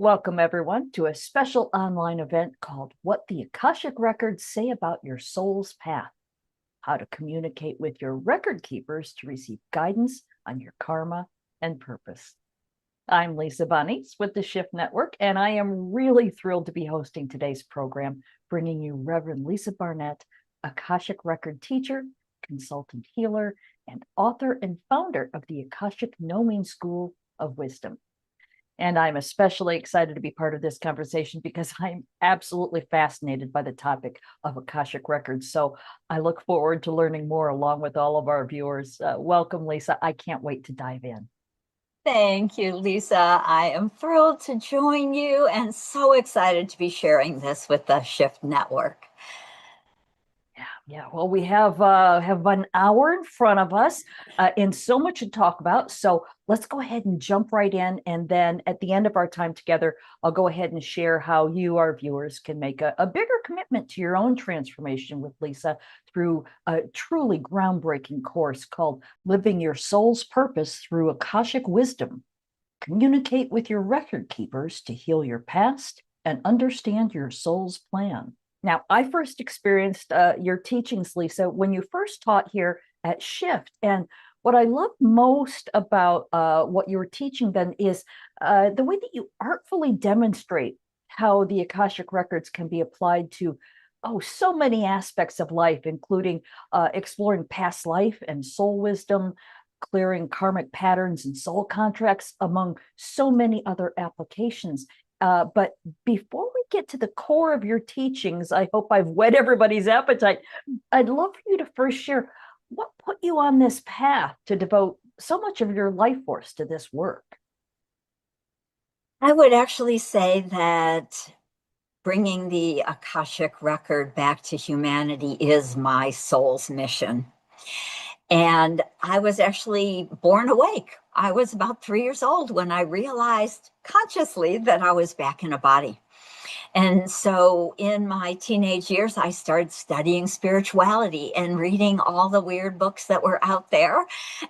Welcome, everyone, to a special online event called What the Akashic Records Say About Your Soul's Path, how to communicate with your record keepers to receive guidance on your karma and purpose. I'm Lisa Barnett with the Shift Network, and I am really thrilled to be hosting today's program, bringing you Rev.Lisa Barnett, Akashic Record teacher, consultant healer, and author and founder of the Akashic Knowing School of Wisdom. And I'm especially excited to be part of this conversation because I'm absolutely fascinated by the topic of Akashic Records. So I look forward to learning more along with all of our viewers. Welcome, Lisa. I can't wait to dive in. Thank you, Lisa. I am thrilled to join you and so excited to be sharing this with the Shift Network. Yeah. Well, we have an hour in front of us and so much to talk about. So let's go ahead and jump right in. And then at the end of our time together, I'll go ahead and share how you, our viewers, can make a bigger commitment to your own transformation with Lisa through a truly groundbreaking course called Living Your Soul's Purpose Through Akashic Wisdom. Communicate with your record keepers to heal your past and understand your soul's plan. Now, I first experienced your teachings, Lisa, when you first taught here at Shift. And what I love most about what you were teaching then is the way that you artfully demonstrate how the Akashic Records can be applied to, so many aspects of life, including exploring past life and soul wisdom, clearing karmic patterns and soul contracts, among so many other applications. But before we get to the core of your teachings, I hope I've whet everybody's appetite. I'd love for you to first share what put you on this path to devote so much of your life force to this work. I would actually say that bringing the Akashic Record back to humanity is my soul's mission. And I was actually born awake. I was about 3 years old when I realized consciously that I was back in a body. And so in my teenage years, I started studying spirituality and reading all the weird books that were out there.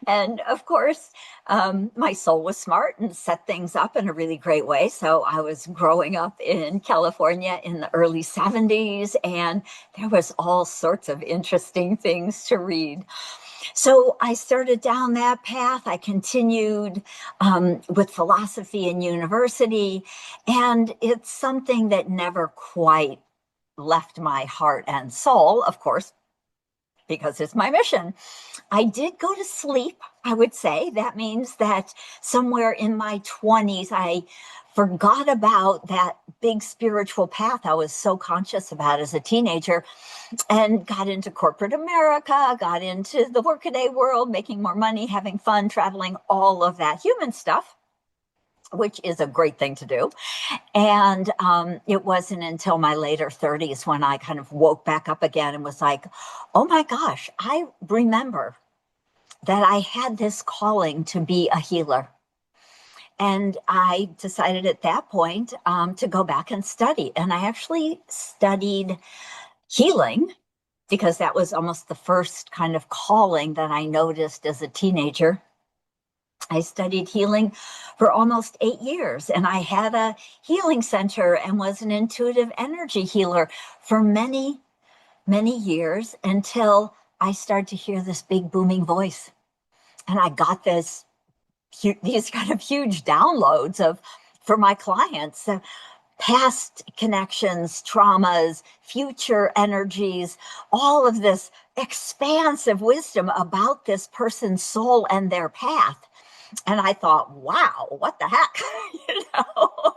And of course, my soul was smart and set things up in a really great way. So I was growing up in California in the early 70s, and there was all sorts of interesting things to read. So I started down that path. I continued with philosophy in university, and it's something that never quite left my heart and soul, of course, because it's my mission. I did go to sleep, I would say. That means that somewhere in my 20s, I forgot about that big spiritual path I was so conscious about as a teenager and got into corporate America, got into the workaday world, making more money, having fun, traveling, all of that human stuff, which is a great thing to do. And it wasn't until my later 30s when I kind of woke back up again and was like, oh my gosh, I remember that I had this calling to be a healer. And I decided at that point to go back and study. And I actually studied healing because that was almost the first kind of calling that I noticed as a teenager. I studied healing for almost 8 years, and I had a healing center and was an intuitive energy healer for many, many years until I started to hear this big booming voice. And I got these kind of huge downloads for my clients, past connections, traumas, future energies, all of this expansive wisdom about this person's soul and their path. And I thought, wow, what the heck, you know?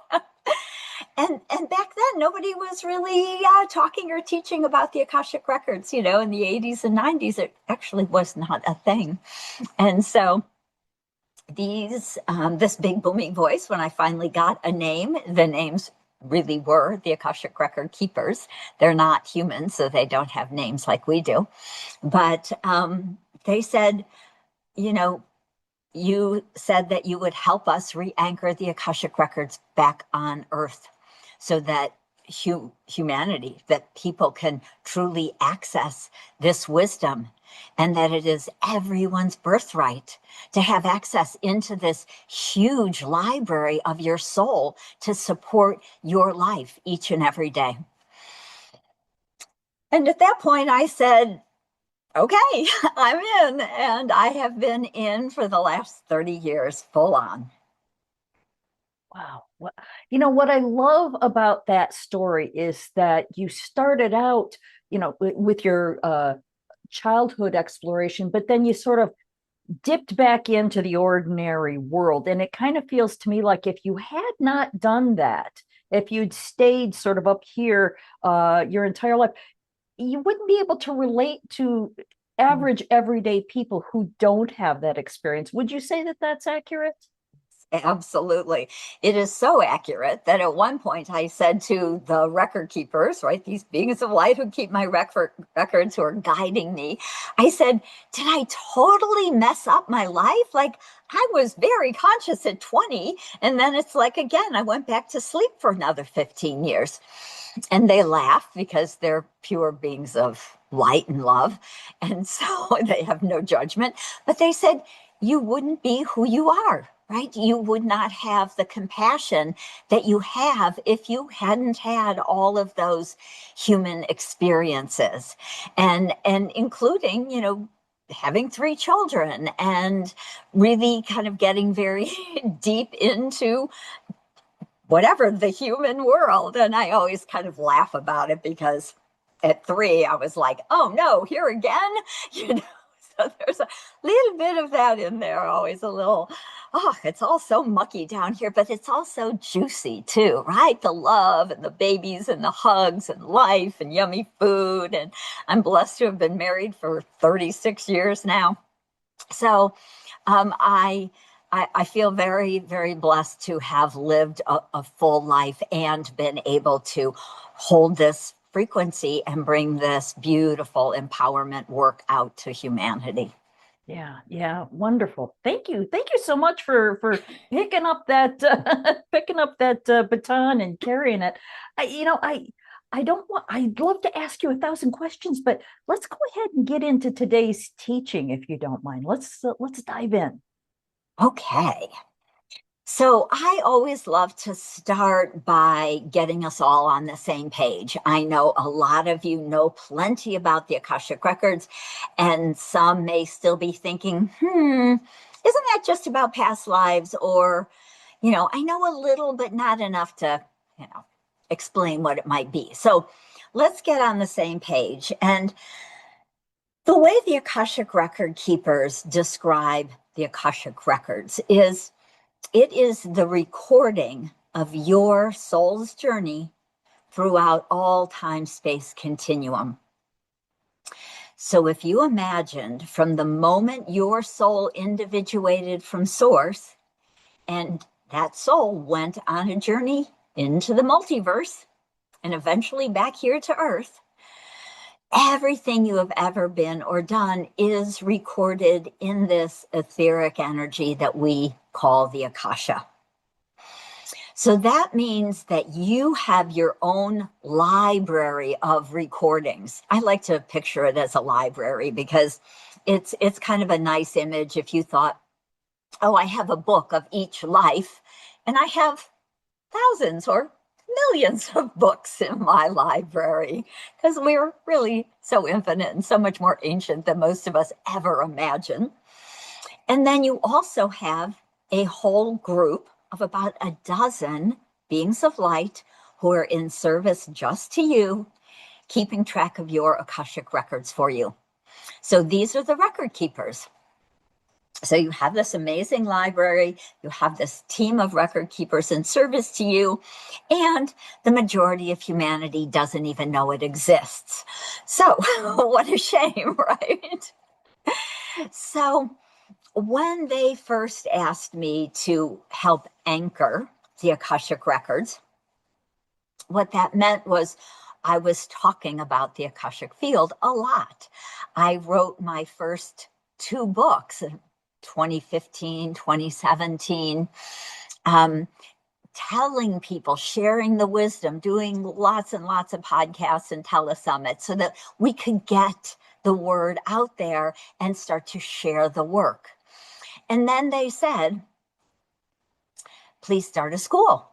And back then, nobody was really talking or teaching about the Akashic Records, in the 80s and 90s. It actually was not a thing. And so this big booming voice, when I finally got a name, the names really were the Akashic Record keepers. They're not human, so they don't have names like we do. But they said, you said that you would help us re-anchor the Akashic Records back on Earth so that humanity, that people can truly access this wisdom, and that it is everyone's birthright to have access into this huge library of your soul to support your life each and every day. And at that point, I said, okay, I'm in. And I have been in for the last 30 years, full on. Wow. What I love about that story is that you started out, with your childhood exploration, but then you sort of dipped back into the ordinary world. And it kind of feels to me like if you had not done that, if you'd stayed sort of up here your entire life, you wouldn't be able to relate to average everyday people who don't have that experience. Would you say that that's accurate? Absolutely. It is so accurate that at one point I said to the record keepers, right, these beings of light who keep my records, who are guiding me, I said, did I totally mess up my life? Like, I was very conscious at 20, and then it's like, again, I went back to sleep for another 15 years. And they laugh because they're pure beings of light and love. And so they have no judgment. But they said, you wouldn't be who you are, right? You would not have the compassion that you have if you hadn't had all of those human experiences, and including, having 3 children and really kind of getting very deep into whatever the human world. And I always kind of laugh about it because at 3, I was like, oh no, here again, you know. So there's a little bit of that in there, always a little, oh, it's all so mucky down here, but it's also juicy too, right? The love and the babies and the hugs and life and yummy food. And I'm blessed to have been married for 36 years now. So I feel very, very blessed to have lived a full life and been able to hold this frequency and bring this beautiful empowerment work out to humanity. Yeah, yeah, wonderful. Thank you. Thank you so much for picking up that picking up that baton and carrying it. I don't want I'd love to ask you 1,000 questions, but let's go ahead and get into today's teaching if you don't mind. Let's dive in. Okay. So I always love to start by getting us all on the same page. I know a lot of you know plenty about the Akashic Records, and some may still be thinking, isn't that just about past lives? Or, I know a little, but not enough to, explain what it might be. So let's get on the same page. And the way the Akashic Record keepers describe the Akashic Records is, it is the recording of your soul's journey throughout all time-space continuum. So if you imagined from the moment your soul individuated from source, and that soul went on a journey into the multiverse and eventually back here to Earth, everything you have ever been or done is recorded in this etheric energy that we call the Akasha. So that means that you have your own library of recordings. I like to picture it as a library because it's kind of a nice image if you thought, oh, I have a book of each life, and I have thousands or millions of books in my library because we're really so infinite and so much more ancient than most of us ever imagine. And then you also have a whole group of about a dozen beings of light who are in service just to you, keeping track of your Akashic records for you. So these are the record keepers. So you have this amazing library, you have this team of record keepers in service to you, and the majority of humanity doesn't even know it exists. So what a shame, right? So when they first asked me to help anchor the Akashic Records, what that meant was I was talking about the Akashic Field a lot. I wrote my first 2 books, 2015, 2017, telling people, sharing the wisdom, doing lots and lots of podcasts and telesummits so that we could get the word out there and start to share the work. And then they said, please start a school.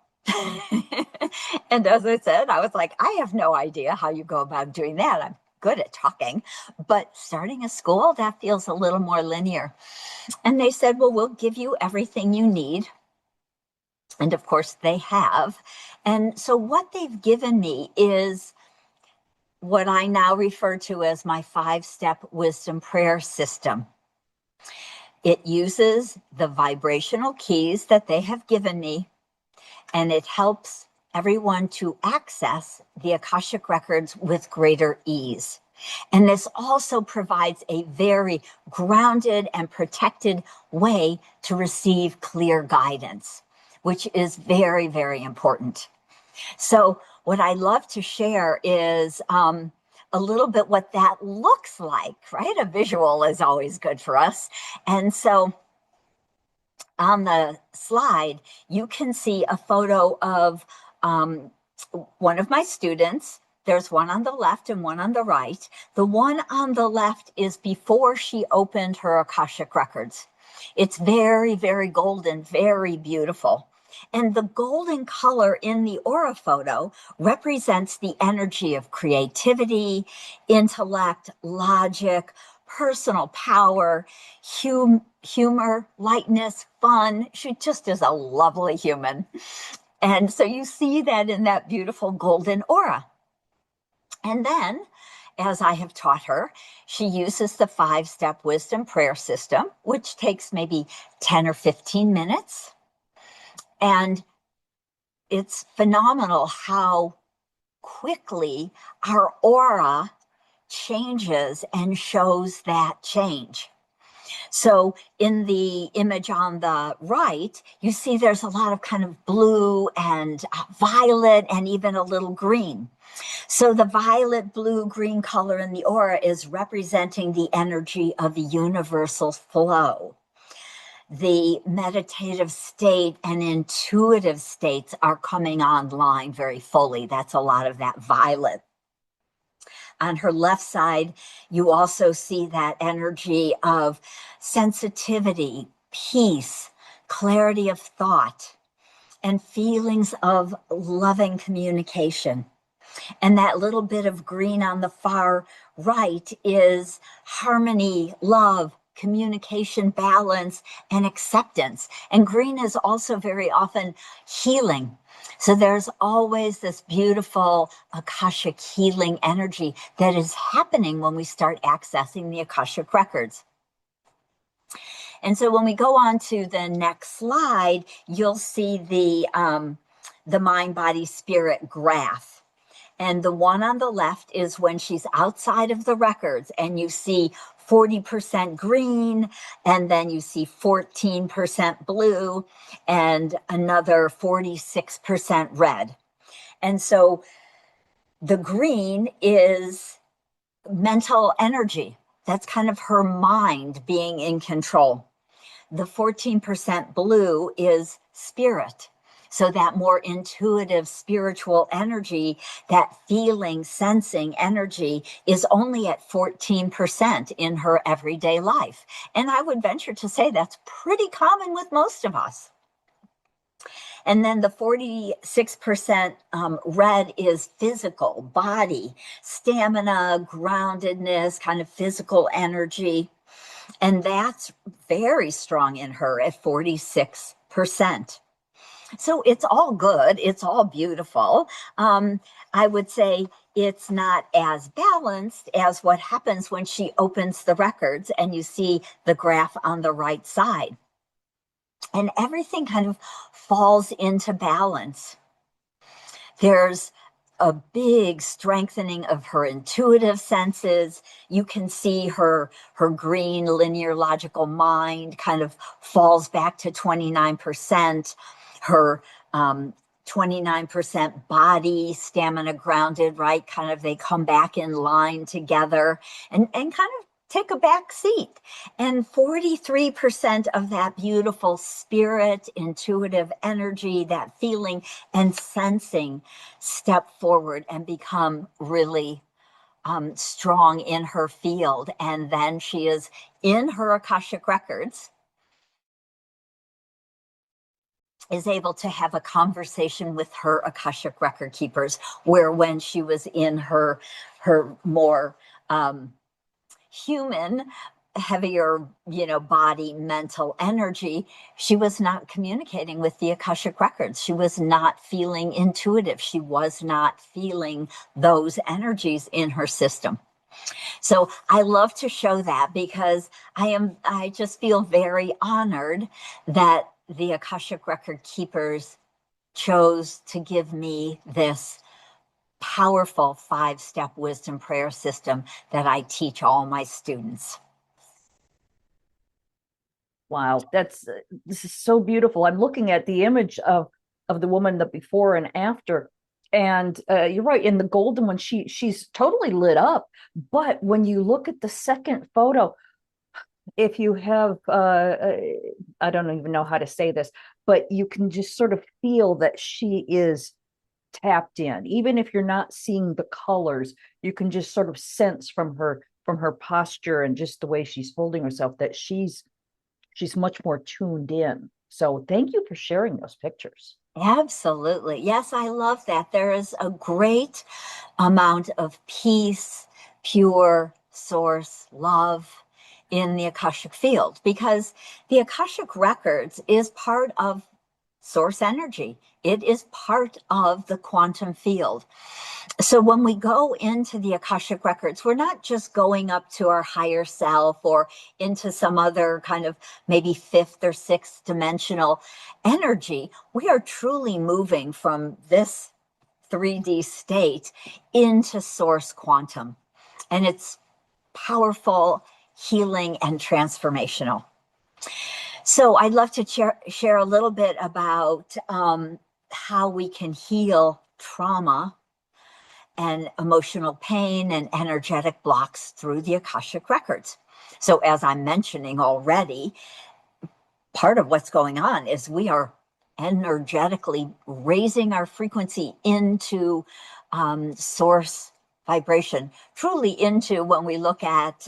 And as I said, I was like, I have no idea how you go about doing that. I'm good at talking, but starting a school, that feels a little more linear. And they said, well, we'll give you everything you need. And of course they have. And so what they've given me is what I now refer to as my 5-step wisdom prayer system. It uses the vibrational keys that they have given me, and it helps everyone to access the Akashic Records with greater ease. And this also provides a very grounded and protected way to receive clear guidance, which is very, very important. So what I love to share is a little bit what that looks like, right? A visual is always good for us. And so on the slide, you can see a photo of one of my students. There's one on the left and one on the right. The one on the left is before she opened her Akashic Records. It's very, very golden, very beautiful. And the golden color in the aura photo represents the energy of creativity, intellect, logic, personal power, humor, lightness, fun. She just is a lovely human. And so you see that in that beautiful golden aura. And then, as I have taught her, she uses the 5-step wisdom prayer system, which takes maybe 10 or 15 minutes. And it's phenomenal how quickly our aura changes and shows that change. So in the image on the right, you see there's a lot of kind of blue and violet and even a little green. So the violet, blue, green color in the aura is representing the energy of the universal flow. The meditative state and intuitive states are coming online very fully. That's a lot of that violet. On her left side, you also see that energy of sensitivity, peace, clarity of thought, and feelings of loving communication. And that little bit of green on the far right is harmony, love, communication, balance, and acceptance. And green is also very often healing. So there's always this beautiful Akashic healing energy that is happening when we start accessing the Akashic Records. And so when we go on to the next slide, you'll see the mind, body, spirit graph. And the one on the left is when she's outside of the records, and you see 40% green, and then you see 14% blue, and another 46% red. And so the green is mental energy. That's kind of her mind being in control. The 14% blue is spirit. So that more intuitive spiritual energy, that feeling, sensing energy is only at 14% in her everyday life. And I would venture to say that's pretty common with most of us. And then the 46% red is physical, body, stamina, groundedness, kind of physical energy. And that's very strong in her at 46%. So it's all good. It's all beautiful. I would say it's not as balanced as what happens when she opens the records and you see the graph on the right side. And everything kind of falls into balance. There's a big strengthening of her intuitive senses. You can see her green linear logical mind kind of falls back to 29%. Her 29% body, stamina, grounded, right? Kind of they come back in line together and kind of take a back seat. And 43% of that beautiful spirit, intuitive energy, that feeling and sensing step forward and become really strong in her field. And then she is in her Akashic Records, is able to have a conversation with her Akashic record keepers, where when she was in her more human, heavier, body, mental energy, she was not communicating with the Akashic records. She was not feeling intuitive. She was not feeling those energies in her system. So I love to show that, because I just feel very honored that the Akashic record keepers chose to give me this powerful 5-step wisdom prayer system that I teach all my students. Wow, this is so beautiful. I'm looking at the image of the woman, the before and after, and you're right. In the golden one, she's totally lit up. But when you look at the second photo, if you have I don't even know how to say this, but you can just sort of feel that she is tapped in. Even if you're not seeing the colors, you can just sort of sense from her posture and just the way she's holding herself that she's much more tuned in. So thank you for sharing those pictures. Absolutely. Yes, I love that. There is a great amount of peace, pure source love in the Akashic field, because the Akashic records is part of source energy. It is part of the quantum field. So when we go into the Akashic records, we're not just going up to our higher self or into some other kind of maybe fifth or sixth dimensional energy. We are truly moving from this 3D state into source quantum. And it's powerful, healing, and transformational. So I'd love to share a little bit about how we can heal trauma and emotional pain and energetic blocks through the Akashic records. So as I'm mentioning already, part of what's going on is we are energetically raising our frequency into source vibration, truly into, when we look at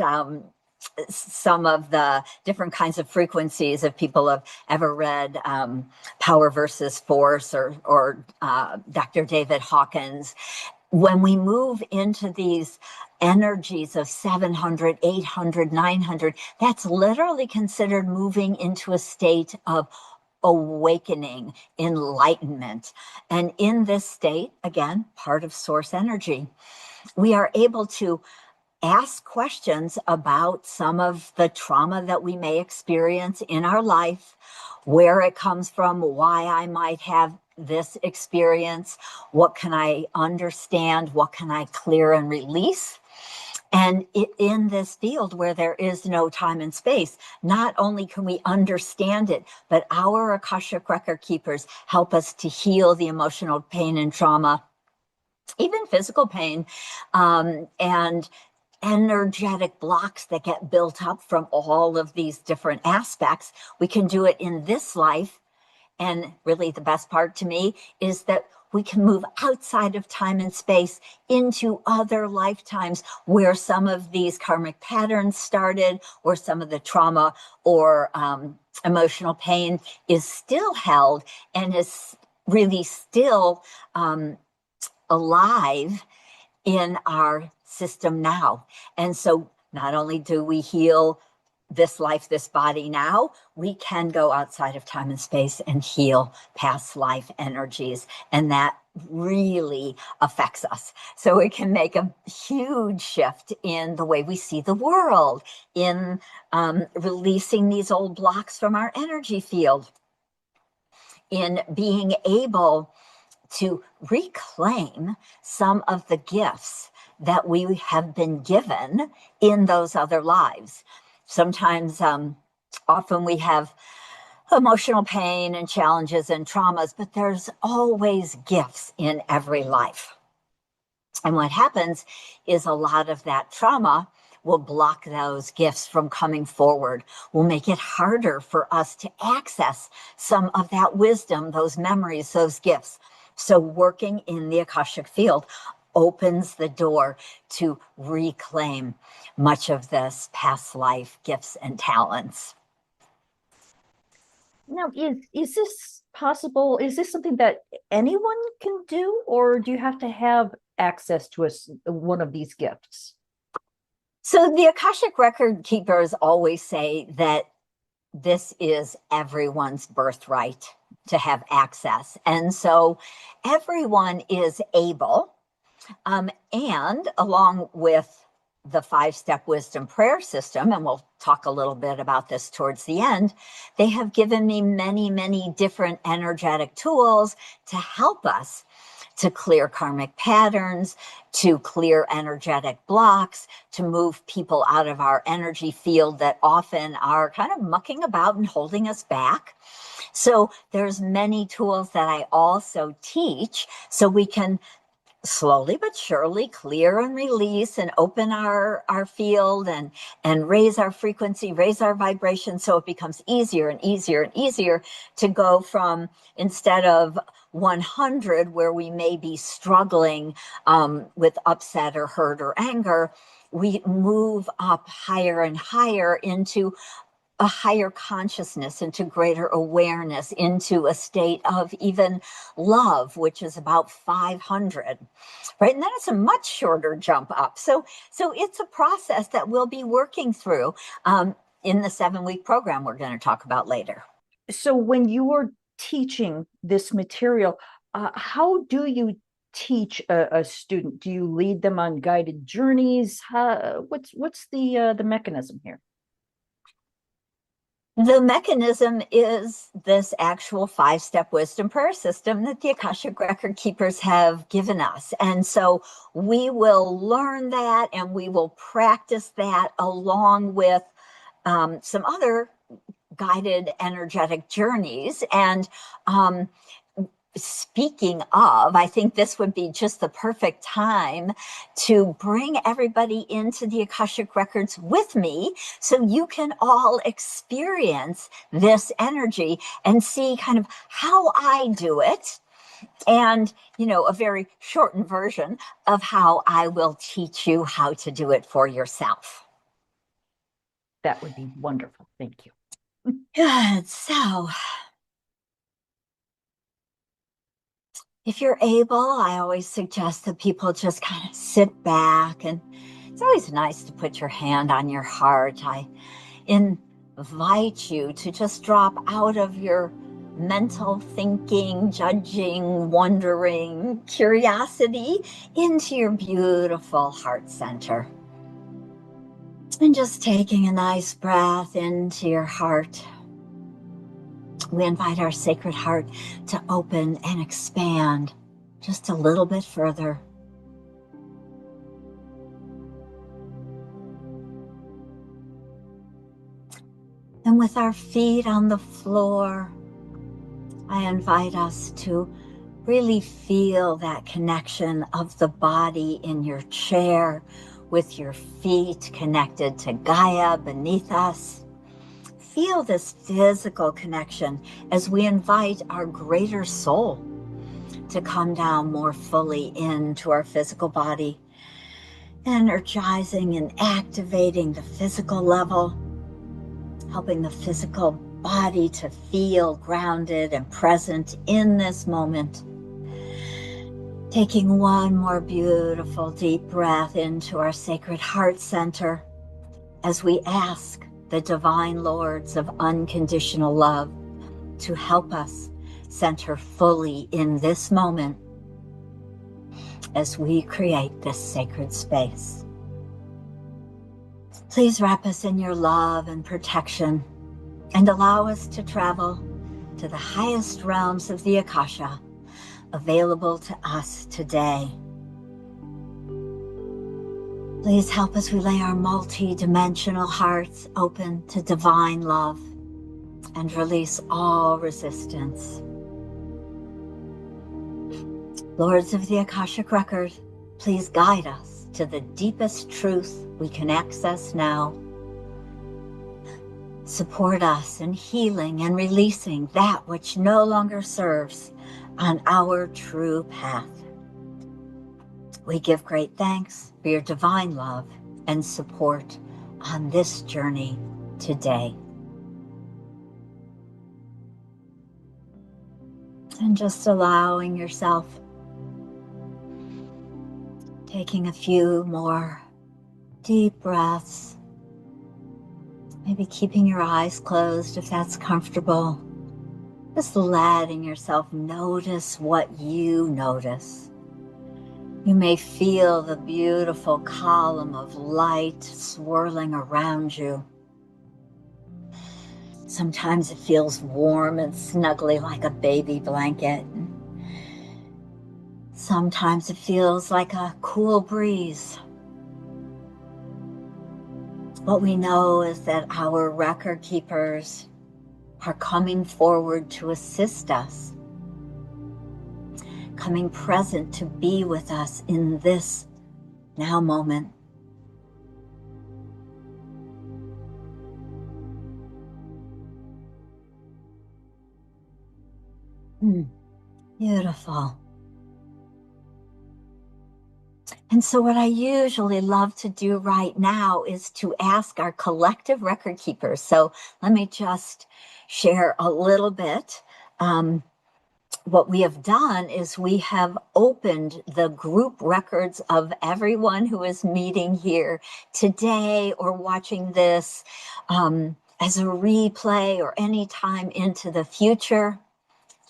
some of the different kinds of frequencies, if people have ever read Power versus Force or Dr. David Hawkins, when we move into these energies of 700, 800, 900, that's literally considered moving into a state of awakening, enlightenment. And in this state, again, part of source energy, we are able to ask questions about some of the trauma that we may experience in our life, where it comes from, why I might have this experience, what can I understand, what can I clear and release. And in this field where there is no time and space, not only can we understand it, but our Akashic record keepers help us to heal the emotional pain and trauma, even physical pain, and energetic blocks that get built up from all of these different aspects. We can do it in this life. And really the best part to me is that we can move outside of time and space into other lifetimes where some of these karmic patterns started, or some of the trauma or emotional pain is still held and is really still alive in our system now. And so not only do we heal this life, this body now, we can go outside of time and space and heal past life energies. And that really affects us. So it can make a huge shift in the way we see the world, in releasing these old blocks from our energy field, in being able to reclaim some of the gifts that we have been given in those other lives. Sometimes, often we have emotional pain and challenges and traumas, but there's always gifts in every life. And what happens is a lot of that trauma will block those gifts from coming forward, will make it harder for us to access some of that wisdom, those memories, those gifts. So working in the Akashic field opens the door to reclaim much of this past life gifts and talents. Now, is this possible? Is this something that anyone can do, or do you have to have access to one of these gifts? So the Akashic record keepers always say that this is everyone's birthright to have access. And so everyone is able, and along with the 5-step wisdom prayer system, and we'll talk a little bit about this towards the end, they have given me many, many different energetic tools to help us to clear karmic patterns, to clear energetic blocks, to move people out of our energy field that often are kind of mucking about and holding us back. So there's many tools that I also teach so we can slowly but surely clear and release and open our field and raise our frequency, raise our vibration, so it becomes easier and easier and easier to go from, instead of 100 where we may be struggling with upset or hurt or anger, we move up higher and higher into a higher consciousness, into greater awareness, into a state of even love, which is about 500, right? And then it's a much shorter jump up. So it's a process that we'll be working through in the 7-week program we're going to talk about later. So when you are teaching this material, how do you teach a student? Do you lead them on guided journeys? What's the mechanism here? The mechanism is this actual 5-step wisdom prayer system that the Akashic Record Keepers have given us. And so we will learn that and we will practice that along with some other guided energetic journeys. And speaking of, I think this would be just the perfect time to bring everybody into the Akashic Records with me so you can all experience this energy and see kind of how I do it. And, a very shortened version of how I will teach you how to do it for yourself. That would be wonderful. Thank you. Good. So if you're able, I always suggest that people just kind of sit back, and it's always nice to put your hand on your heart. I invite you to just drop out of your mental thinking, judging, wondering, curiosity into your beautiful heart center. And just taking a nice breath into your heart. We invite our sacred heart to open and expand just a little bit further. And with our feet on the floor, I invite us to really feel that connection of the body in your chair, with your feet connected to Gaia beneath us. Feel this physical connection as we invite our greater soul to come down more fully into our physical body, energizing and activating the physical level, helping the physical body to feel grounded and present in this moment. Taking one more beautiful deep breath into our sacred heart center as we ask the divine lords of unconditional love to help us center fully in this moment as we create this sacred space. Please wrap us in your love and protection and allow us to travel to the highest realms of the Akasha available to us today. Please help us relay our multi-dimensional hearts open to divine love and release all resistance. Lords of the Akashic Record, please guide us to the deepest truth we can access now. Support us in healing and releasing that which no longer serves on our true path. We give great thanks for your divine love and support on this journey today. And just allowing yourself, taking a few more deep breaths, maybe keeping your eyes closed if that's comfortable. Just letting yourself notice what you notice. You may feel the beautiful column of light swirling around you. Sometimes it feels warm and snuggly like a baby blanket. Sometimes it feels like a cool breeze. What we know is that our record keepers are coming forward to assist us, coming present to be with us in this now moment. Beautiful. And so what I usually love to do right now is to ask our collective record keepers. So let me just share a little bit. What we have done is we have opened the group records of everyone who is meeting here today or watching this as a replay or any time into the future.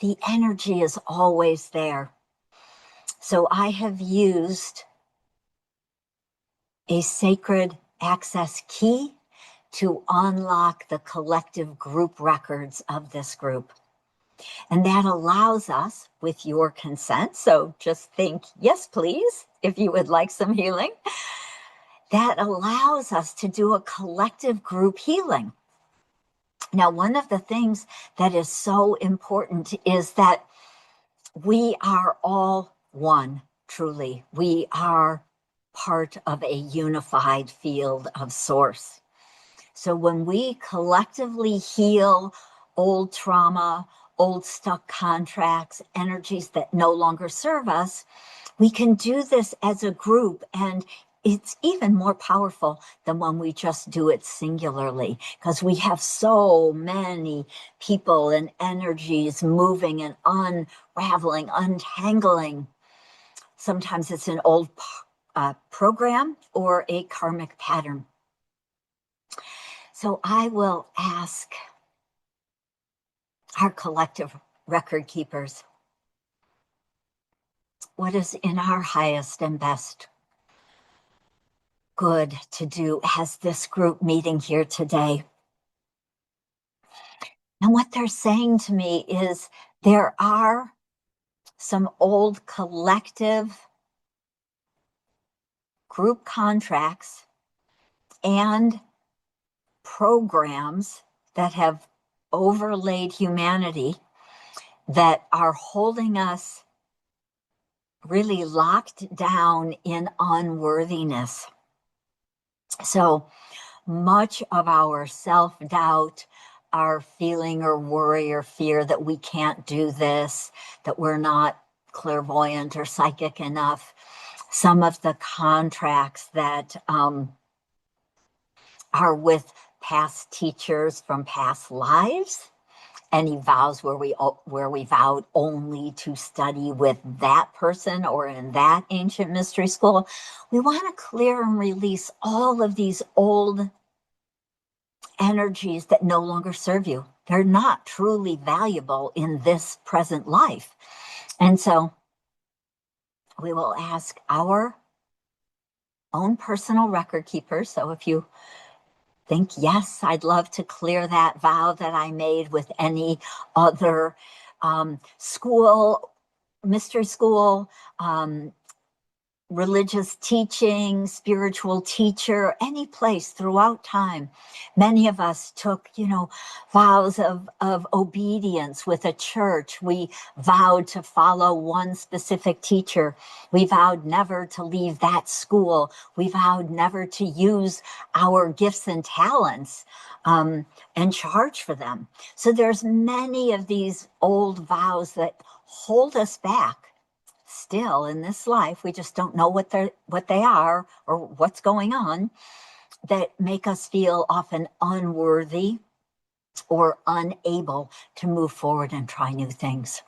The energy is always there. So I have used a sacred access key to unlock the collective group records of this group. And that allows us, with your consent, so just think, yes, please, if you would like some healing, that allows us to do a collective group healing. Now, one of the things that is so important is that we are all one, truly. We are part of a unified field of source. So when we collectively heal old trauma, old stuck contracts, energies that no longer serve us, we can do this as a group, and it's even more powerful than when we just do it singularly, because we have so many people and energies moving and unraveling, untangling. Sometimes it's an old program or a karmic pattern. So I will ask our collective record keepers, what is in our highest and best good to do as this group meeting here today? And what they're saying to me is there are some old collective group contracts and programs that have overlaid humanity that are holding us really locked down in unworthiness. So much of our self-doubt, our feeling or worry or fear that we can't do this, that we're not clairvoyant or psychic enough, some of the contracts that are with past teachers from past lives, any vows where we vowed only to study with that person or in that ancient mystery school. We want to clear and release all of these old energies that no longer serve you. They're not truly valuable in this present life. And so we will ask our own personal record keepers. So if you think, yes, I'd love to clear that vow that I made with any other school, mystery school, religious teaching, spiritual teacher, any place throughout time. Many of us took, vows of obedience with a church. We vowed to follow one specific teacher. We vowed never to leave that school. We vowed never to use our gifts and talents and charge for them. So there's many of these old vows that hold us back still in this life. We just don't know what they are or what's going on, that make us feel often unworthy or unable to move forward and try new things.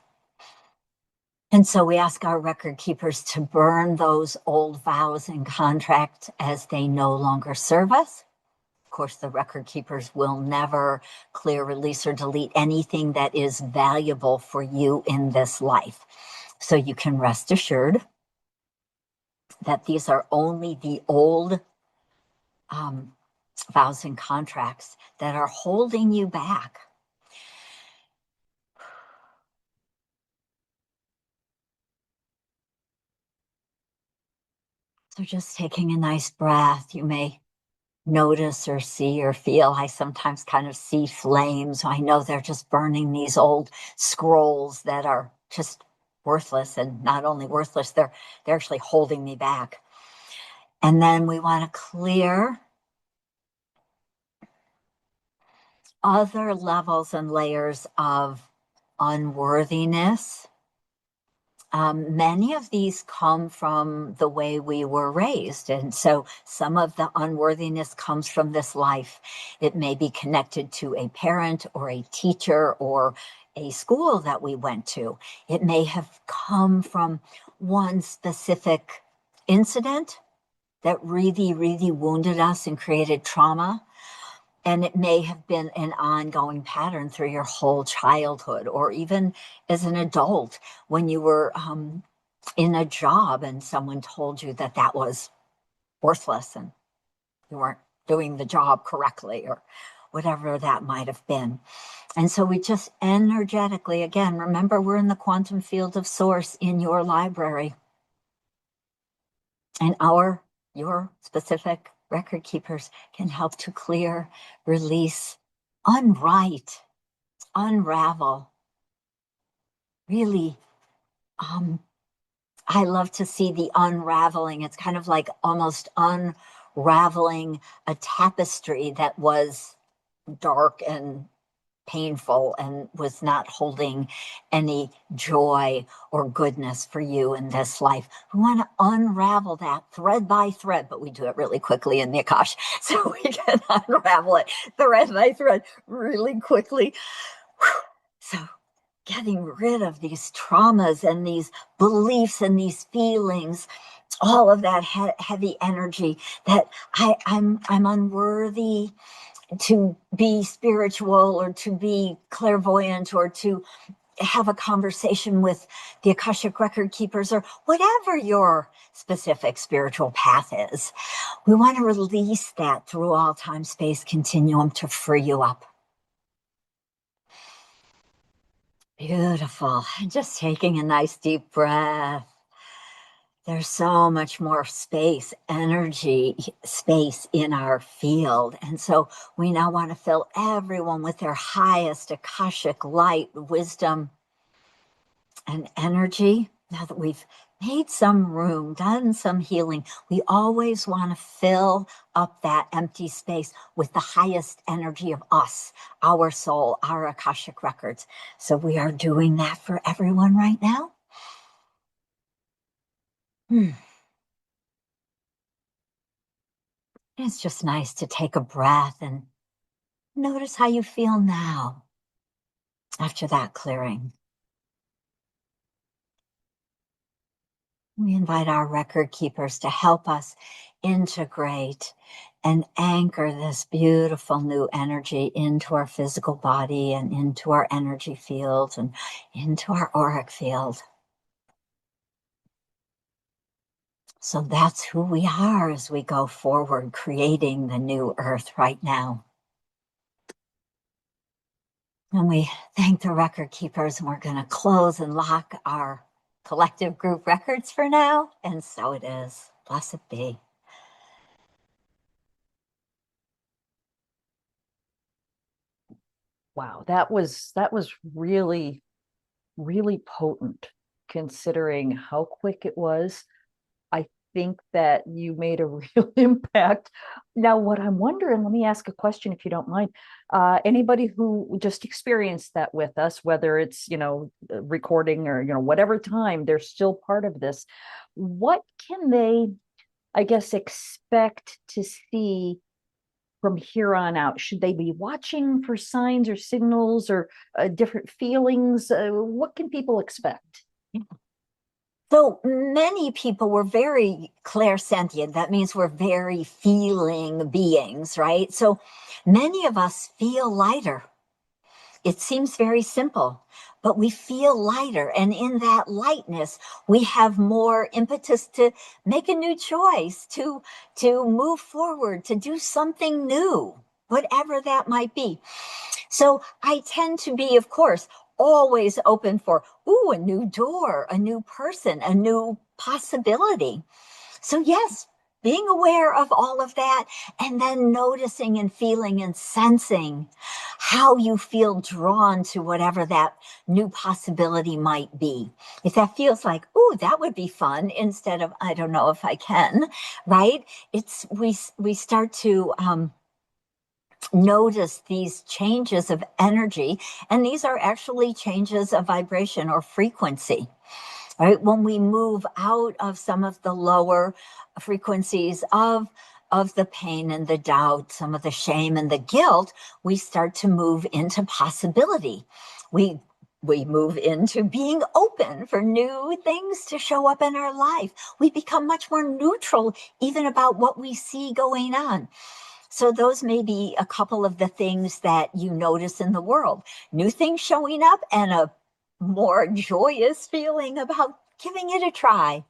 And so we ask our record keepers to burn those old vows and contracts as they no longer serve us. Of course, the record keepers will never clear, release, or delete anything that is valuable for you in this life. So you can rest assured that these are only the old vows and contracts that are holding you back. So just taking a nice breath, you may notice or see or feel, I sometimes kind of see flames. I know they're just burning these old scrolls that are just worthless, and not only worthless, they're actually holding me back. And then we want to clear other levels and layers of unworthiness. Many of these come from the way we were raised. And so some of the unworthiness comes from this life. It may be connected to a parent or a teacher or a school that we went to. It may have come from one specific incident that really, really wounded us and created trauma. And it may have been an ongoing pattern through your whole childhood, or even as an adult when you were in a job and someone told you that that was worthless and you weren't doing the job correctly, or whatever that might have been. And so we just energetically, again, remember, we're in the quantum field of source in your library. And your specific record keepers can help to clear, release, unwrite, unravel. Really, I love to see the unraveling. It's kind of like almost unraveling a tapestry that was dark and painful and was not holding any joy or goodness for you in this life. We want to unravel that thread by thread, but we do it really quickly in the Akash. So we can unravel it thread by thread really quickly. So getting rid of these traumas and these beliefs and these feelings, all of that heavy energy that I'm unworthy to be spiritual or to be clairvoyant or to have a conversation with the Akashic record keepers or whatever your specific spiritual path is. We want to release that through all time space continuum to free you up. Beautiful. And just taking a nice deep breath. There's so much more space, energy, space in our field. And so we now want to fill everyone with their highest Akashic light, wisdom, and energy. Now that we've made some room, done some healing, we always want to fill up that empty space with the highest energy of us, our soul, our Akashic records. So we are doing that for everyone right now. It's just nice to take a breath and notice how you feel now after that clearing. We invite our record keepers to help us integrate and anchor this beautiful new energy into our physical body and into our energy fields and into our auric field. So that's who we are as we go forward, creating the new earth right now. And we thank the record keepers, and we're going to close and lock our Collective Group Records for now, and so it is. Blessed be. Wow, that was really, really potent considering how quick it was. I think that you made a real impact. Now, what I'm wondering, let me ask a question if you don't mind. Anybody who just experienced that with us, whether it's, recording or, whatever time, they're still part of this. What can they, I guess, expect to see from here on out? Should they be watching for signs or signals or different feelings? What can people expect? So many people were very clairsentient. That means we're very feeling beings, right? So many of us feel lighter. It seems very simple, but we feel lighter. And in that lightness, we have more impetus to make a new choice, to move forward, to do something new, whatever that might be. So I tend to be, of course, always open for, ooh, a new door, a new person, a new possibility. So yes, being aware of all of that and then noticing and feeling and sensing how you feel drawn to whatever that new possibility might be. If that feels like, ooh, that would be fun instead of, I don't know if I can, right? We start to, notice these changes of energy, and these are actually changes of vibration or frequency, right? When we move out of some of the lower frequencies of the pain and the doubt, some of the shame and the guilt, we start to move into possibility. We move into being open for new things to show up in our life. We become much more neutral even about what we see going on. So those may be a couple of the things that you notice in the world. New things showing up and a more joyous feeling about giving it a try.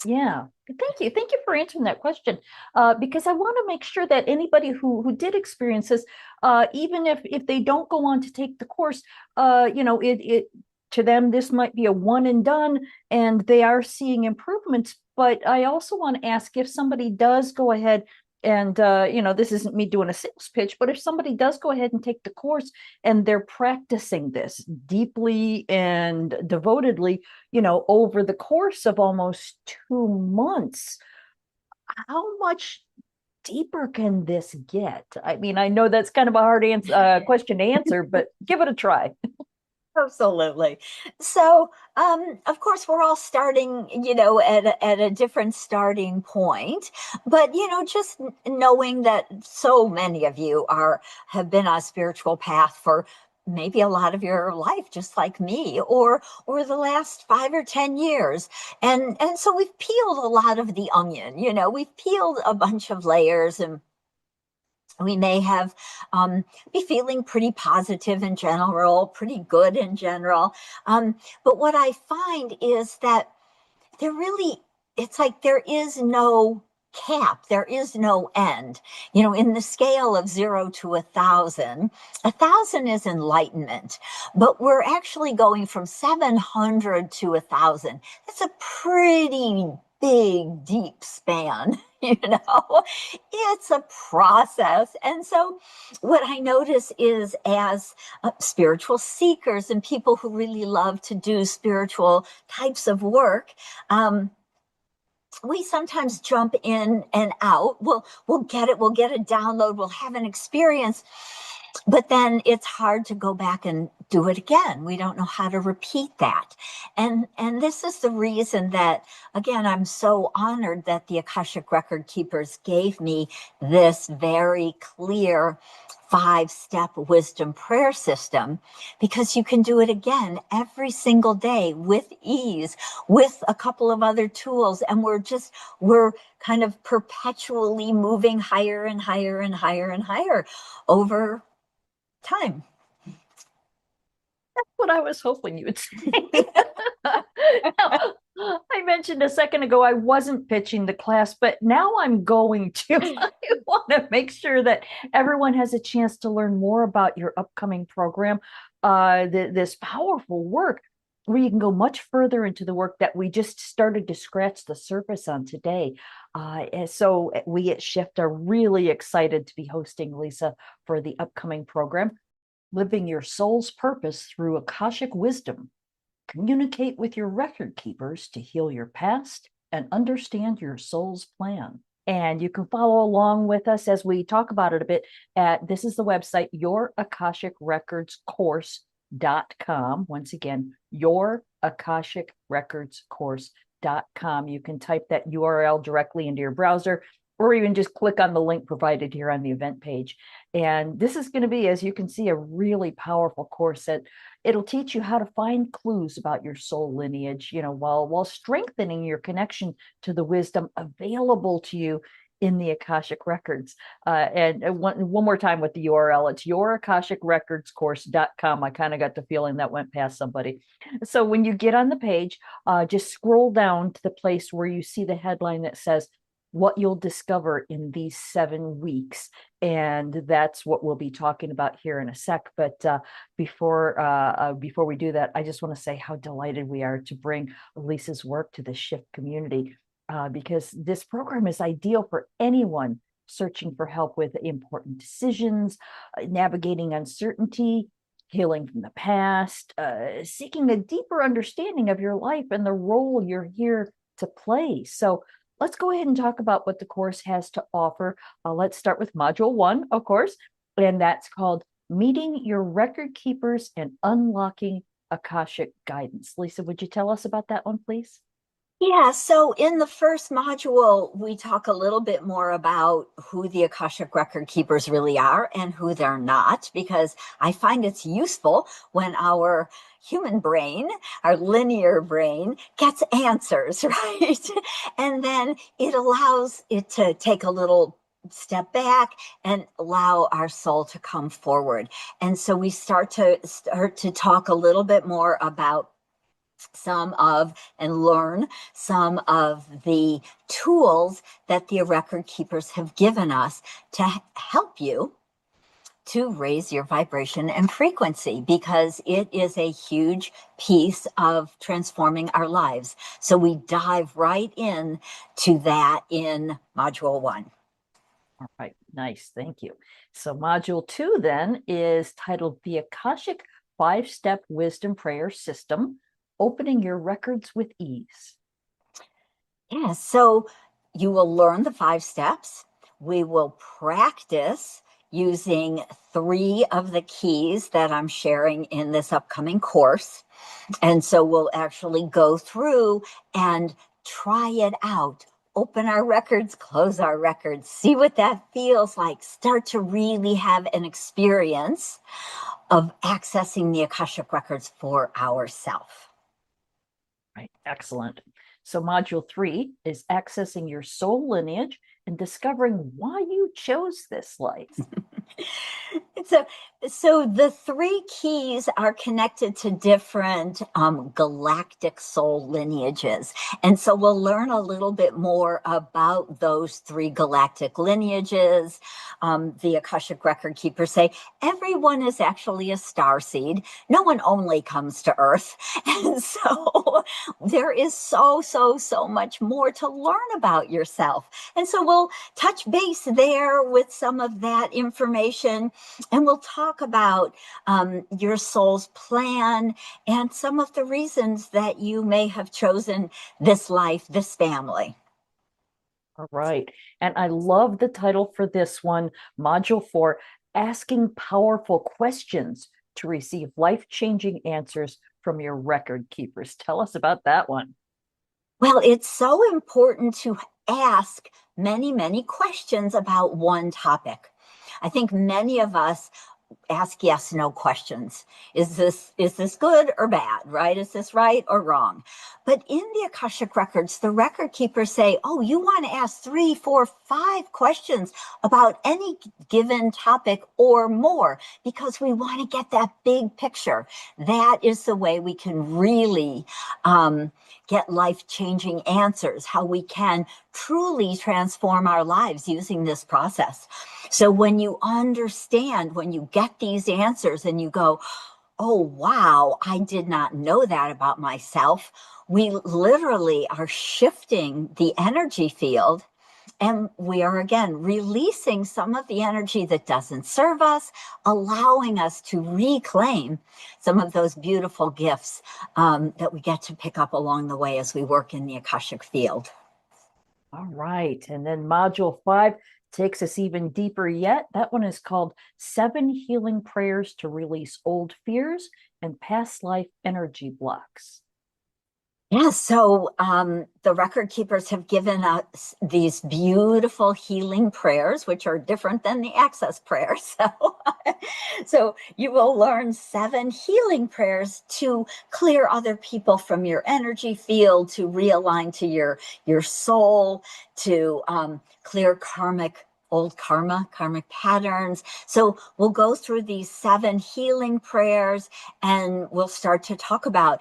Yeah, thank you. Thank you for answering that question. Because I want to make sure that anybody who did experience this, even if they don't go on to take the course, it to them this might be a one and done, and they are seeing improvements. But I also want to ask if somebody does go ahead and this isn't me doing a sales pitch, but if somebody does go ahead and take the course and they're practicing this deeply and devotedly, over the course of almost 2 months, how much deeper can this get? I mean, I know that's kind of a hard question to answer, but give it a try. Absolutely. So, of course, we're all starting, at a different starting point. But, just knowing that so many of you have been on a spiritual path for maybe a lot of your life, just like me, or the last 5 or 10 years. And so we've peeled a lot of the onion, we've peeled a bunch of layers, and we may have be feeling pretty positive in general, pretty good in general. But what I find is that there really, it's like there is no cap, there is no end. In the scale of 0 to 1,000, 1,000 is enlightenment, but we're actually going from 700 to 1,000. That's a pretty big, deep span. It's a process. And so, what I notice is as spiritual seekers and people who really love to do spiritual types of work, we sometimes jump in and out. We'll get it. We'll get a download. We'll have an experience, but then it's hard to go back and do it again. We don't know how to repeat that. And this is the reason that, again, I'm so honored that the Akashic Record Keepers gave me this very clear 5-step wisdom prayer system, because you can do it again every single day with ease, with a couple of other tools. And we're kind of perpetually moving higher and higher and higher and higher over time. What I was hoping you would say. Now, I mentioned a second ago I wasn't pitching the class, but now I'm going to. I want to make sure that everyone has a chance to learn more about your upcoming program, this powerful work. where you can go much further into the work that we just started to scratch the surface on today. And so we at Shift are really excited to be hosting Lisa for the upcoming program, Living Your Soul's Purpose Through Akashic Wisdom. Communicate with your record keepers to heal your past and understand your soul's plan. And you can follow along with us as we talk about it a bit at this is the website, yourakashicrecordscourse.com. Once again, yourakashicrecordscourse.com. You can type that URL directly into your browser, or even just click on the link provided here on the event page. And this is going to be, as you can see, a really powerful course that it'll teach you how to find clues about your soul lineage, while strengthening your connection to the wisdom available to you in the Akashic Records. And one more time with the URL, it's yourakashicrecordscourse.com. I kind of got the feeling that went past somebody. So when you get on the page, just scroll down to the place where you see the headline that says, what you'll discover in these 7 weeks. And that's what we'll be talking about here in a sec. But before we do that, I just want to say how delighted we are to bring Lisa's work to the Shift community, because this program is ideal for anyone searching for help with important decisions, navigating uncertainty, healing from the past, seeking a deeper understanding of your life and the role you're here to play. So let's go ahead and talk about what the course has to offer. Let's start with Module 1, of course, and that's called Meeting Your Record Keepers and Unlocking Akashic Guidance. Lisa, would you tell us about that one, please? Yeah, so in the first module, we talk a little bit more about who the Akashic Record Keepers really are and who they're not, because I find it's useful when our human brain, our linear brain, gets answers, right? And then it allows it to take a little step back and allow our soul to come forward. And so we start to talk a little bit more about and learn some of the tools that the record keepers have given us to help you to raise your vibration and frequency, because it is a huge piece of transforming our lives. So we dive right in to that in Module 1. All right, nice, thank you. So Module 2 then is titled The Akashic 5-Step Wisdom Prayer System, Opening Your Records with Ease. Yeah, so you will learn the 5 steps. We will practice using 3 of the keys that I'm sharing in this upcoming course. And so we'll actually go through and try it out. Open our records, close our records, see what that feels like. Start to really have an experience of accessing the Akashic Records for ourselves. Right, excellent. So Module 3 is accessing your soul lineage and discovering why you chose this life. So the 3 keys are connected to different galactic soul lineages. And so we'll learn a little bit more about those 3 galactic lineages. The Akashic Record Keepers say everyone is actually a star seed. No one only comes to Earth. And so there is so much more to learn about yourself. And so we'll touch base there with some of that information. And we'll talk about your soul's plan and some of the reasons that you may have chosen this life, this family. All right. And I love the title for this one, Module 4, Asking Powerful Questions to Receive Life-Changing Answers from Your Record Keepers. Tell us about that one. Well, it's so important to ask many questions about one topic. I think many of us ask yes, no questions. Is this good or bad, right? Is this right or wrong? But in the Akashic Records, the record keepers say, oh, you want to ask 3, 4, 5 questions about any given topic or more, because we want to get that big picture. That is the way we can really get life-changing answers, how we can truly transform our lives using this process. So when you understand, when you get these answers and you go, oh, wow, I did not know that about myself. We literally are shifting the energy field. And we are again releasing some of the energy that doesn't serve us, allowing us to reclaim some of those beautiful gifts that we get to pick up along the way as we work in the Akashic field. All right. And then module 5 takes us even deeper yet. That one is called 7 Healing Prayers to Release Old Fears and Past Life Energy Blocks. Yeah, so the record keepers have given us these beautiful healing prayers, which are different than the access prayers. So you will learn 7 healing prayers to clear other people from your energy field, to realign to your soul, to clear karmic patterns. So we'll go through these 7 healing prayers, and we'll start to talk about,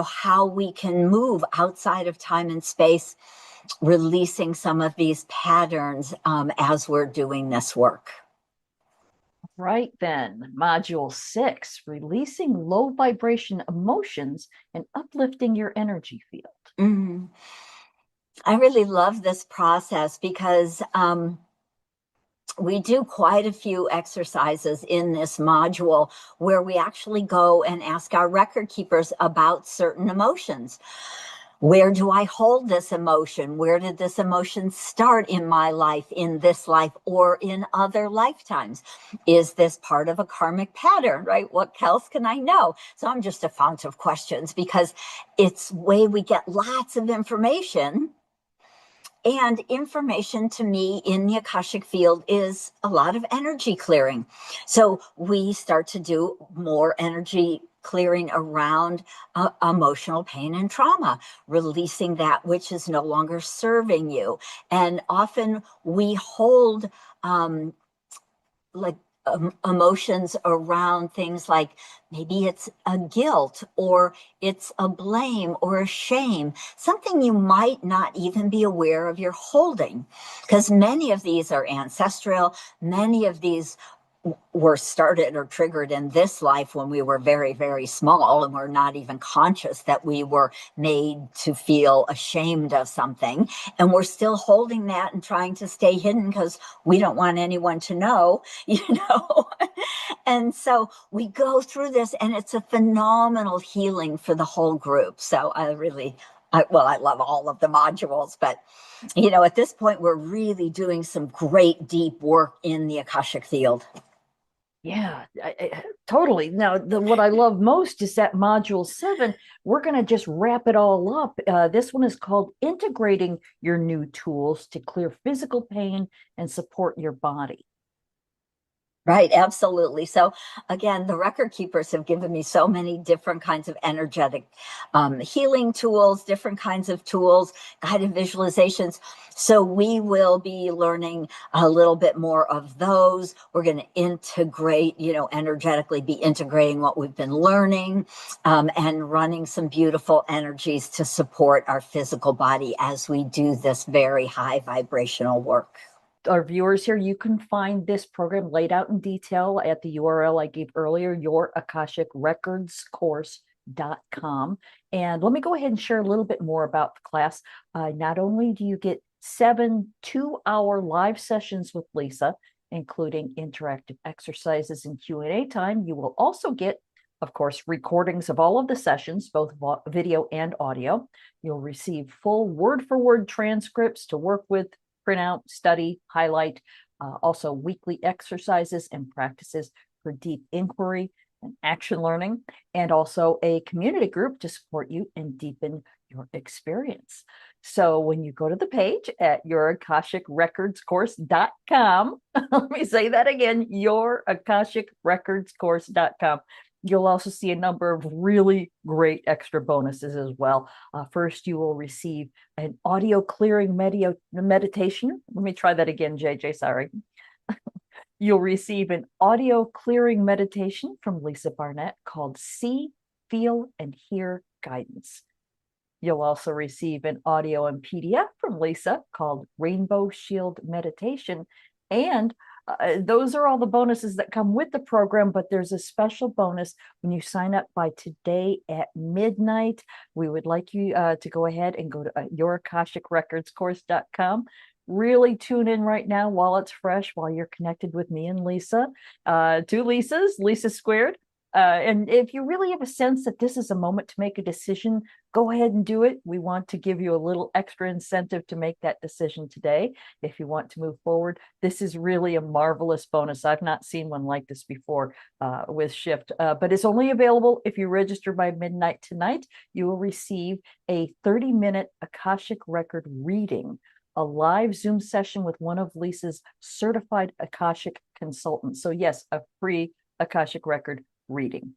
how we can move outside of time and space, releasing some of these patterns as we're doing this work. Right then, module 6, releasing low vibration emotions and uplifting your energy field. Mm. I really love this process because we do quite a few exercises in this module where we actually go and ask our record keepers about certain emotions. Where do I hold this emotion? Where did this emotion start in my life, in this life, or in other lifetimes? Is this part of a karmic pattern, right? What else can I know? So I'm just a fount of questions because it's way we get lots of information. And information to me in the Akashic field is a lot of energy clearing. So we start to do more energy clearing around emotional pain and trauma, releasing that which is no longer serving you. And often we hold like emotions around things like maybe it's a guilt or it's a blame or a shame, something you might not even be aware of you're holding, because many of these are ancestral. Many of these were started or triggered in this life when we were very, very small and we're not even conscious that we were made to feel ashamed of something. And we're still holding that and trying to stay hidden because we don't want anyone to know, you know. And so we go through this, and it's a phenomenal healing for the whole group. So I love all of the modules, but at this point, we're really doing some great deep work in the Akashic field. Yeah, totally. Now, what I love most is that module 7, we're going to just wrap it all up. This one is called Integrating Your New Tools to Clear Physical Pain and Support Your Body. Right, absolutely. So again, the record keepers have given me so many different kinds of energetic healing tools, different kinds of tools, guided visualizations. So we will be learning a little bit more of those. We're going to integrate, energetically be integrating what we've been learning, and running some beautiful energies to support our physical body as we do this very high vibrational work. Our viewers here, you can find this program laid out in detail at the URL I gave earlier, your Akashic Records course.com. And let me go ahead and share a little bit more about the class. Not only do you get 7 2-hour live sessions with Lisa, including interactive exercises and Q&A time, you will also get, of course, recordings of all of the sessions, both video and audio. You'll receive full word-for-word transcripts to work with, print out, study, highlight, also weekly exercises and practices for deep inquiry and action learning, and also a community group to support you and deepen your experience. So when you go to the page at yourakashicrecordscourse.com, let me say that again, yourakashicrecordscourse.com. You'll also see a number of really great extra bonuses as well. First, you will receive an audio clearing meditation. Let me try that again, JJ, sorry. You'll receive an audio clearing meditation from Lisa Barnett called See, Feel, and Hear Guidance. You'll also receive an audio and PDF from Lisa called Rainbow Shield Meditation, and those are all the bonuses that come with the program, but there's a special bonus when you sign up by today at midnight. We would like you to go ahead and go to yourakashicrecordscourse.com. Really tune in right now while it's fresh, while you're connected with me and Lisa. Two Lisas, Lisa squared. And if you really have a sense that this is a moment to make a decision, go ahead and do it. We want to give you a little extra incentive to make that decision today. If you want to move forward, this is really a marvelous bonus. I've not seen one like this before with Shift, but it's only available if you register by midnight tonight. You will receive a 30-minute Akashic record reading, a live Zoom session with one of Lisa's certified Akashic consultants. So yes, a free Akashic record reading.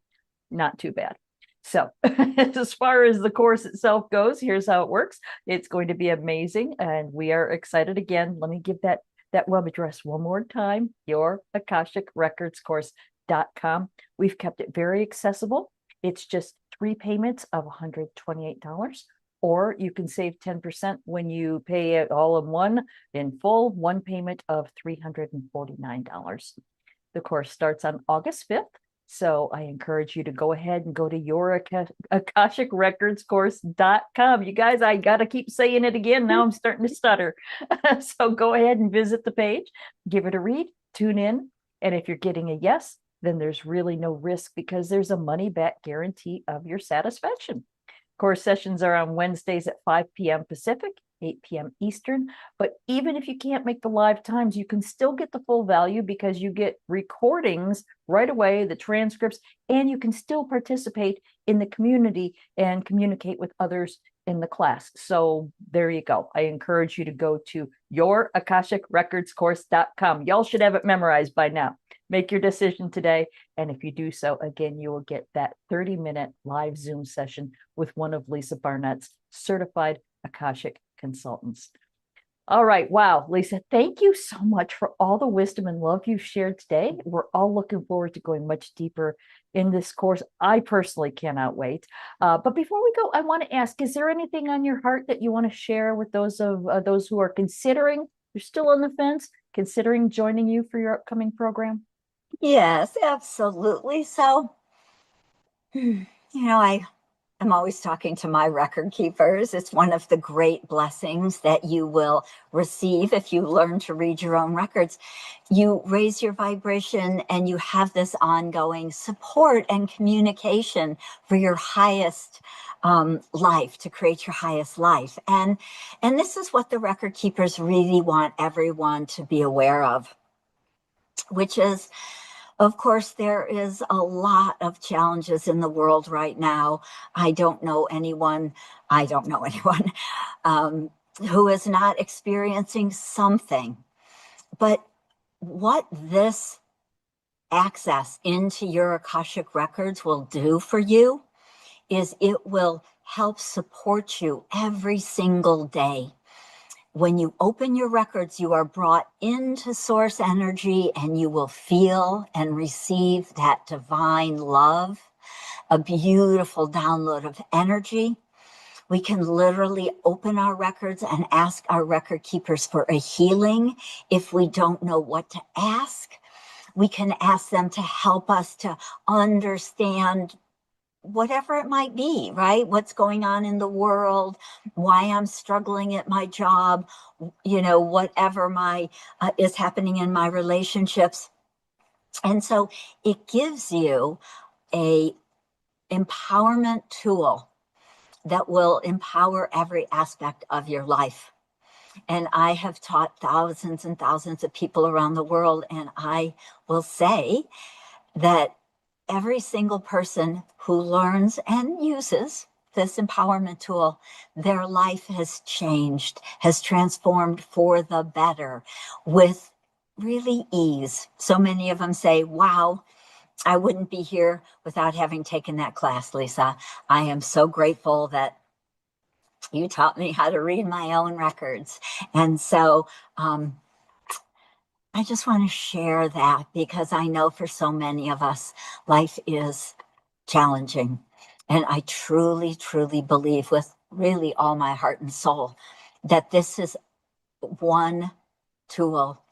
Not too bad. So as far as the course itself goes, here's how it works. It's going to be amazing, and we are excited again. Let me give that web address one more time, yourakashicrecordscourse.com. We've kept it very accessible. It's just 3 payments of $128, or you can save 10% when you pay it all in full, one payment of $349. The course starts on August 5th. So I encourage you to go ahead and go to yourakashicrecordscourse.com. You guys, I got to keep saying it again. Now I'm starting to stutter. So go ahead and visit the page, give it a read, tune in. And if you're getting a yes, then there's really no risk because there's a money back guarantee of your satisfaction. Course sessions are on Wednesdays at 5 p.m. Pacific, 8 p.m. Eastern. But even if you can't make the live times, you can still get the full value because you get recordings right away, the transcripts, and you can still participate in the community and communicate with others in the class. So there you go. I encourage you to go to yourakashicrecordscourse.com. Y'all should have it memorized by now. Make your decision today. And if you do so, again, you will get that 30-minute live Zoom session with one of Lisa Barnett's certified Akashic consultants. All right. Wow, Lisa, thank you so much for all the wisdom and love you've shared today. We're all looking forward to going much deeper in this course. I personally cannot wait. But before we go, I want to ask, is there anything on your heart that you want to share with those who are considering, you're still on the fence, considering joining you for your upcoming program? Yes, absolutely. So, I'm always talking to my record keepers. It's one of the great blessings that you will receive if you learn to read your own records. You raise your vibration and you have this ongoing support and communication for your highest life, to create your highest life. And this is what the record keepers really want everyone to be aware of, which is, of course, there is a lot of challenges in the world right now. I don't know anyone who is not experiencing something. But what this access into your Akashic records will do for you is it will help support you every single day. When you open your records, you are brought into source energy and you will feel and receive that divine love, a beautiful download of energy. We can literally open our records and ask our record keepers for a healing. If we don't know what to ask, we can ask them to help us to understand whatever it might be, right? What's going on in the world, why I'm struggling at my job, whatever is happening in my relationships. And so it gives you a empowerment tool that will empower every aspect of your life. And I have taught thousands and thousands of people around the world, and I will say that every single person who learns and uses this empowerment tool, their life has changed, has transformed for the better with really ease. So many of them say, wow, I wouldn't be here without having taken that class, Lisa. I am so grateful that you taught me how to read my own records. And so, I just want to share that because I know for so many of us, life is challenging. And I truly, truly believe with really all my heart and soul that this is one tool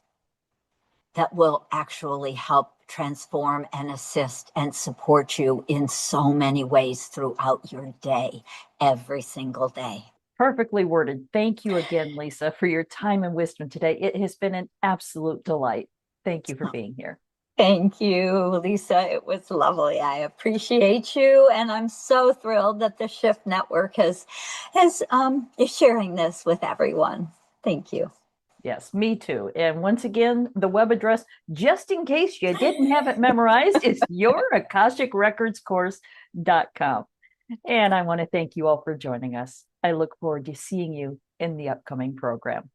that will actually help transform and assist and support you in so many ways throughout your day, every single day. Perfectly worded. Thank you again, Lisa, for your time and wisdom today. It has been an absolute delight. Thank you for being here. Thank you, Lisa. It was lovely. I appreciate you, and I'm so thrilled that the Shift Network is sharing this with everyone. Thank you. Yes, me too. And once again, the web address, just in case you didn't have it memorized, is yourakashicrecordscourse.com. And I want to thank you all for joining us. I look forward to seeing you in the upcoming program.